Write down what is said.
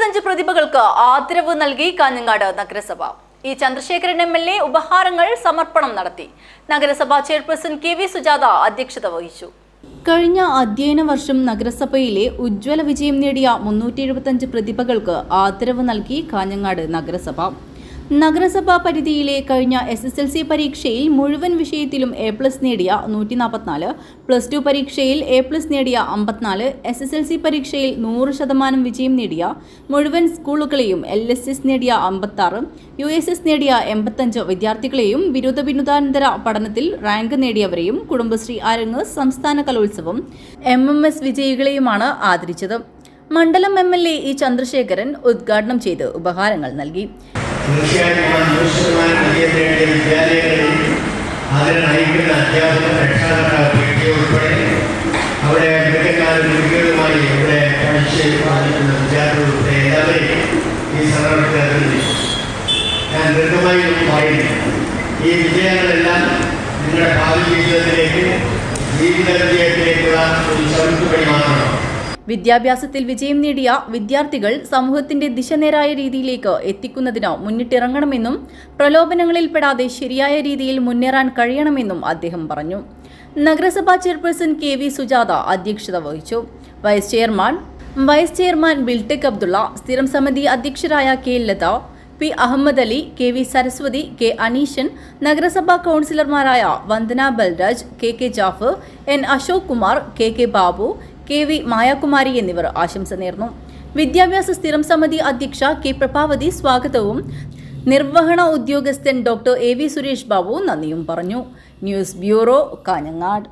125 പ്രതിഭകൾക്ക് ആദരവ് നൽകി കാഞ്ഞങ്ങാട് നഗരസഭ. ഇ ചന്ദ്രശേഖരൻ MLA ഉപഹാരങ്ങൾ സമർപ്പണം നടത്തി. നഗരസഭാ ചെയർപേഴ്സൺ KV സുജാത അധ്യക്ഷത വഹിച്ചു. കഴിഞ്ഞ അധ്യയന വർഷം നഗരസഭയിലെ ഉജ്ജ്വല വിജയം നേടിയ 375 പ്രതിഭകൾക്ക് ആദരവ് നൽകി കാഞ്ഞങ്ങാട് നഗരസഭ. നഗരസഭാ പരിധിയിലെ കഴിഞ്ഞ SSLC പരീക്ഷയിൽ മുഴുവൻ വിഷയത്തിലും A+ നേടിയ 144, +2 പരീക്ഷയിൽ A+ നേടിയ 54, SSLC പരീക്ഷയിൽ 100% വിജയം നേടിയ മുഴുവൻ സ്കൂളുകളെയും LSS നേടിയ 56, USS നേടിയ 85 വിദ്യാർത്ഥികളെയും ബിരുദാനന്തര പഠനത്തിൽ റാങ്ക് നേടിയവരെയും കുടുംബശ്രീ അരങ്ങ് സംസ്ഥാന കലോത്സവം MMS വിജയികളെയുമാണ് ആദരിച്ചത്. മണ്ഡലം MLA ഇ ചന്ദ്രശേഖരൻ ഉദ്ഘാടനം ചെയ്ത് ഉപഹാരങ്ങൾ നൽകി. തീർച്ചയായിട്ടും വിദ്യാലയങ്ങളിൽ അതിനെ നയിക്കുന്ന അധ്യാപക രക്ഷാകർത്താക്കൾ ഉൾപ്പെടെ അവിടെ മികക്കാരുമായി ഇവിടെ പഠിച്ച് പാലിക്കുന്ന വിദ്യാർത്ഥികൾ ഉൾപ്പെടെ എല്ലാവരെയും ഈ സന്ദർഭത്തിൽ ഞാൻ ദീർഘമായി പറയുന്നു. ഈ വിജയങ്ങളെല്ലാം നിങ്ങളുടെ ഭാവി ജീവിതത്തിലേക്ക് ജീവിത വിജയത്തിലേക്കുള്ള ഒരു ചവിട്ടുപടി മാത്രമാണ്. വിദ്യാഭ്യാസത്തിൽ വിജയം നേടിയ വിദ്യാർത്ഥികൾ സമൂഹത്തിന്റെ ദിശനേരായ രീതിയിലേക്ക് എത്തിക്കുന്നതിന് മുന്നിട്ടിറങ്ങണമെന്നും പ്രലോഭനങ്ങളിൽ പെടാതെ ശരിയായ രീതിയിൽ മുന്നേറാൻ കഴിയണമെന്നും അദ്ദേഹം പറഞ്ഞു. നഗരസഭാ ചെയർപേഴ്സൺ KV സുജാത അധ്യക്ഷത വഹിച്ചു. വൈസ് ചെയർമാൻ ബിൽടെക് അബ്ദുള്ള, സ്ഥിരം സമിതി അധ്യക്ഷരായ K Latha, P Ahmed Ali, KV Saraswati, K Aneeshan, നഗരസഭാ കൗൺസിലർമാരായ Vandana Balraj, KK Jafar, N Ashok Kumar, KK Babu, KV Mayakumari എന്നിവർ ആശംസ നേർന്നു. വിദ്യാഭ്യാസ സ്ഥിരം സമിതി അധ്യക്ഷ K പ്രഭാവതി സ്വാഗതവും നിർവഹണ ഉദ്യോഗസ്ഥൻ ഡോക്ടർ AV സുരേഷ് ബാബു നന്ദിയും പറഞ്ഞു. News bureau, Kanhangad.